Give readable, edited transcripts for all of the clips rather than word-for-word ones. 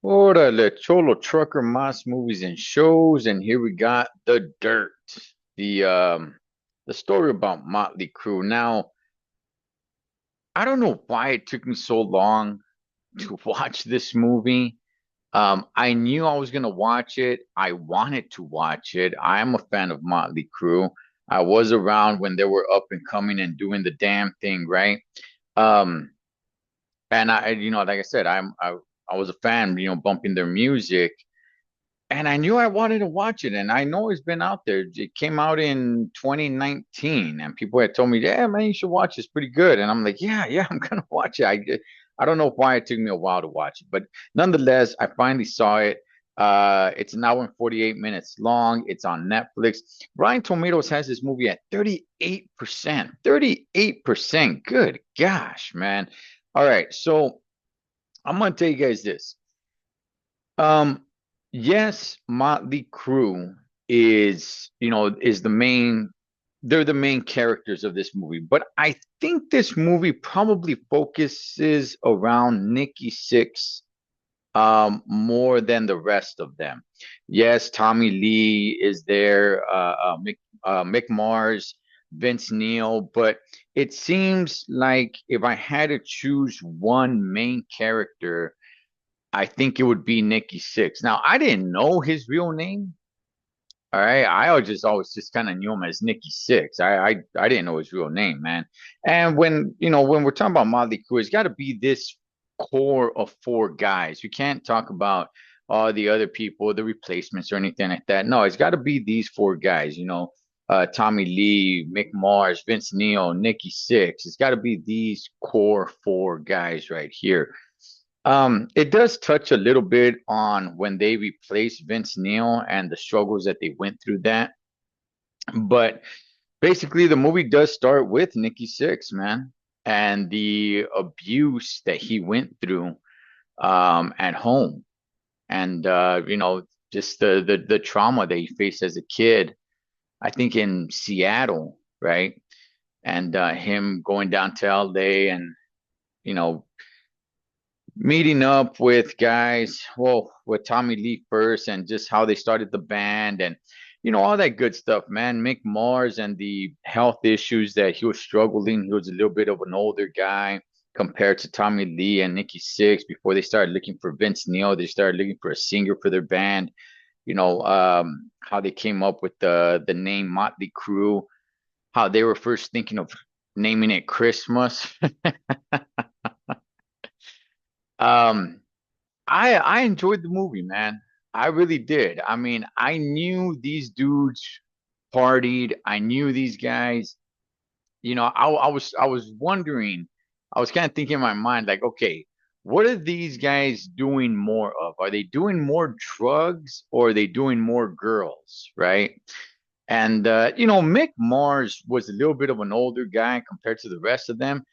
Órale, Cholo Trucker Mas movies and shows, and here we got The Dirt, the um the story about Motley Crue. Now, I don't know why it took me so long to watch this movie. I knew I was gonna watch it. I wanted to watch it. I am a fan of Motley Crue. I was around when they were up and coming and doing the damn thing, right? Um, and like I said, I was a fan, bumping their music. And I knew I wanted to watch it, and I know it's been out there. It came out in 2019, and people had told me, "Yeah, man, you should watch it. It's pretty good." And I'm like, "Yeah, yeah, I'm gonna watch it." I don't know why it took me a while to watch it, but nonetheless, I finally saw it. It's an hour and 48 minutes long. It's on Netflix. Rotten Tomatoes has this movie at 38%. 38%. Good gosh, man. All right, so I'm gonna tell you guys this. Um, yes, Motley Crue is the main, they're the main characters of this movie, but I think this movie probably focuses around Nikki Sixx more than the rest of them. Yes, Tommy Lee is there, Mick Mars, Vince Neil, but it seems like if I had to choose one main character, I think it would be Nikki Six. Now, I didn't know his real name. All right, I always just kind of knew him as Nikki Six. I didn't know his real name, man. And when we're talking about Motley Crue, it's got to be this core of four guys. We can't talk about all the other people, the replacements or anything like that. No, it's got to be these four guys. Tommy Lee, Mick Mars, Vince Neil, Nikki Six. It's got to be these core four guys right here. It does touch a little bit on when they replaced Vince Neil and the struggles that they went through that. But basically, the movie does start with Nikki Sixx, man, and the abuse that he went through at home, and just the trauma that he faced as a kid. I think in Seattle, right, and him going down to LA and you know meeting up with guys, well, with Tommy Lee first, and just how they started the band, and all that good stuff, man. Mick Mars and the health issues that he was struggling. He was a little bit of an older guy compared to Tommy Lee and Nikki Sixx. Before they started looking for Vince Neil, they started looking for a singer for their band. How they came up with the name Motley Crue, how they were first thinking of naming it Christmas. um I enjoyed the movie, man. I really did. I mean, I knew these dudes partied. I knew these guys. I was wondering. I was kind of thinking in my mind, like, okay, what are these guys doing more of? Are they doing more drugs or are they doing more girls, right? And Mick Mars was a little bit of an older guy compared to the rest of them.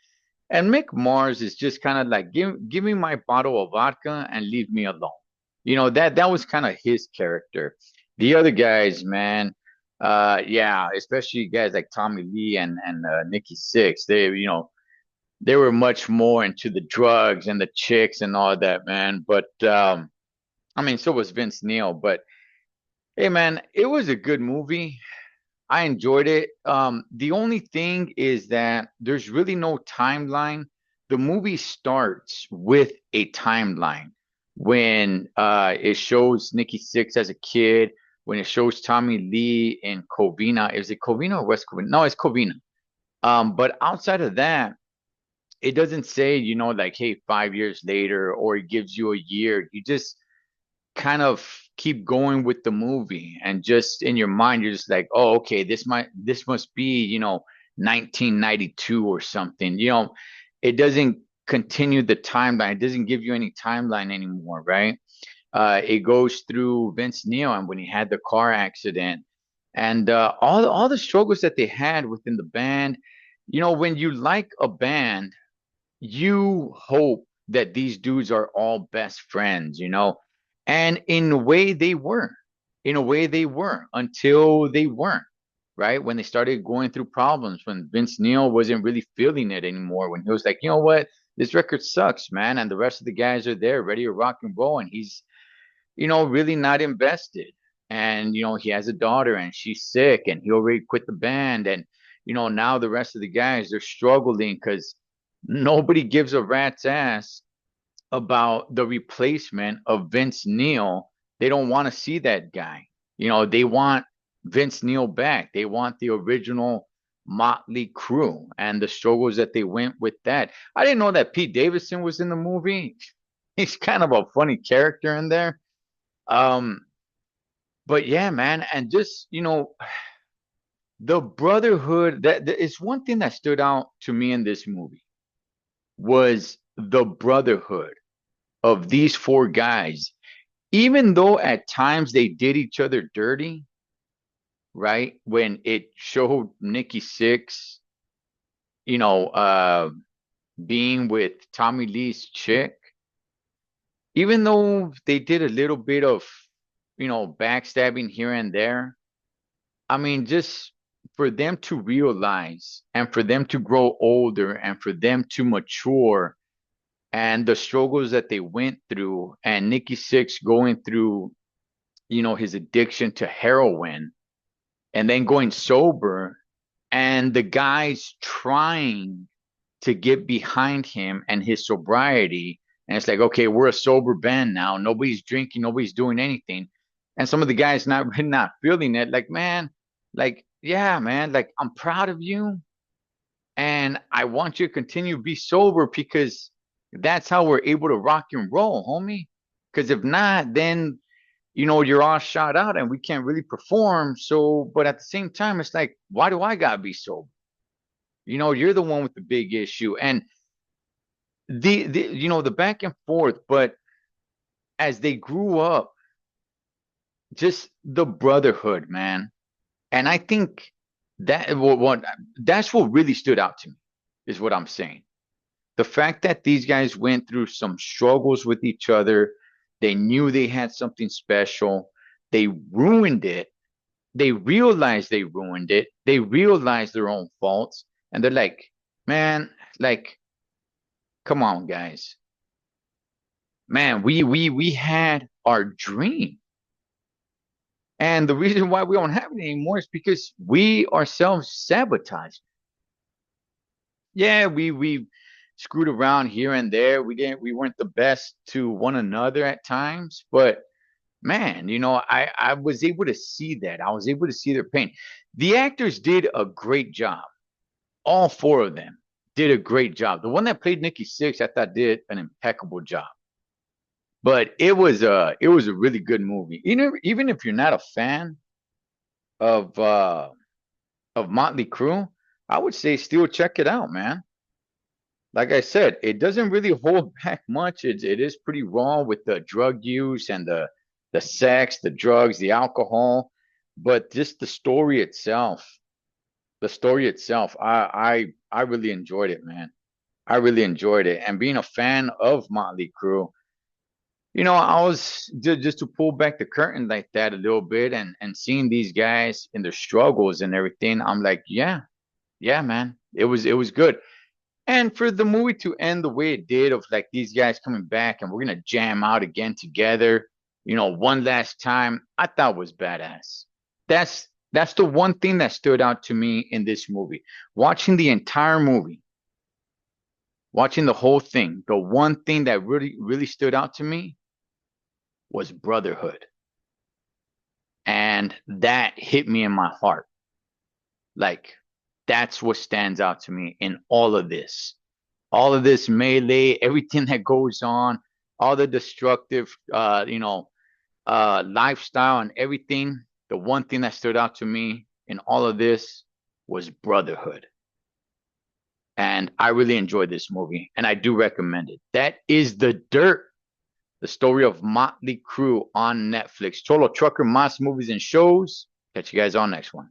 And Mick Mars is just kind of like, give me my bottle of vodka and leave me alone. That was kind of his character. The other guys, man, yeah, especially guys like Tommy Lee and Nikki Sixx, they were much more into the drugs and the chicks and all that, man. But I mean, so was Vince Neil. But hey, man, it was a good movie. I enjoyed it. The only thing is that there's really no timeline. The movie starts with a timeline when it shows Nikki Sixx as a kid, when it shows Tommy Lee in Covina. Is it Covina or West Covina? No, it's Covina. But outside of that, it doesn't say, like, hey, 5 years later, or it gives you a year. You just kind of keep going with the movie and just in your mind you're just like, oh, okay, this must be 1992 or something. It doesn't continue the timeline. It doesn't give you any timeline anymore, right? It goes through Vince Neil and when he had the car accident and all the struggles that they had within the band. When you like a band, you hope that these dudes are all best friends. And in a way they were. In a way they were until they weren't, right? When they started going through problems, when Vince Neil wasn't really feeling it anymore, when he was like, you know what? this record sucks, man. And the rest of the guys are there ready to rock and roll. And he's, really not invested. And, he has a daughter and she's sick and he already quit the band. And, now the rest of the guys, they're struggling because nobody gives a rat's ass about the replacement of Vince Neil. They don't want to see that guy. They want Vince Neil back. They want the original Motley Crue and the struggles that they went with that. I didn't know that Pete Davidson was in the movie. He's kind of a funny character in there. Um, but yeah, man, and just the brotherhood that is one thing that stood out to me in this movie was the brotherhood of these four guys. Even though at times they did each other dirty, right? When it showed Nikki Six, you know, uh, being with Tommy Lee's chick, even though they did a little bit of, backstabbing here and there, I mean, just for them to realize and for them to grow older and for them to mature and the struggles that they went through and Nikki Six going through, his addiction to heroin and then going sober and the guys trying to get behind him and his sobriety. And it's like, okay, we're a sober band now. Nobody's drinking, nobody's doing anything. And some of the guys not really not feeling it. Like, man, like, yeah, man, like I'm proud of you. And I want you to continue to be sober because that's how we're able to rock and roll, homie. Because if not, then you're all shot out and we can't really perform. So, but at the same time, it's like, why do I gotta be sober? You're the one with the big issue. And the back and forth, but as they grew up, just the brotherhood, man. And I think that's what really stood out to me, is what I'm saying. The fact that these guys went through some struggles with each other, they knew they had something special, they ruined it, they realized they ruined it, they realized their own faults, and they're like, man, like, come on, guys, man, we had our dream. And the reason why we don't have it anymore is because we ourselves sabotage. Yeah, we screwed around here and there. We weren't the best to one another at times, but man, I was able to see that. I was able to see their pain. The actors did a great job. All four of them did a great job. The one that played Nikki Six, I thought did an impeccable job. But it was a really good movie. Even if you're not a fan of Motley Crue, I would say still check it out, man. Like I said, it doesn't really hold back much. It is pretty raw with the drug use and the sex, the drugs, the alcohol, but just the story itself, I really enjoyed it, man. I really enjoyed it. And being a fan of Motley Crue, I was just to pull back the curtain like that a little bit and seeing these guys in their struggles and everything, I'm like, yeah, yeah, man. It was good. And for the movie to end the way it did, of like these guys coming back and we're gonna jam out again together, one last time, I thought was badass. That's the one thing that stood out to me in this movie. Watching the entire movie, watching the whole thing, the one thing that really, really stood out to me was brotherhood. And that hit me in my heart. Like, that's what stands out to me in all of this. All of this melee, everything that goes on, all the destructive, lifestyle and everything. The one thing that stood out to me in all of this was brotherhood. And I really enjoyed this movie and I do recommend it. That is The Dirt, the story of Motley Crue on Netflix. Cholo Trucker, M.A.S. Movies and Shows. Catch you guys on next one.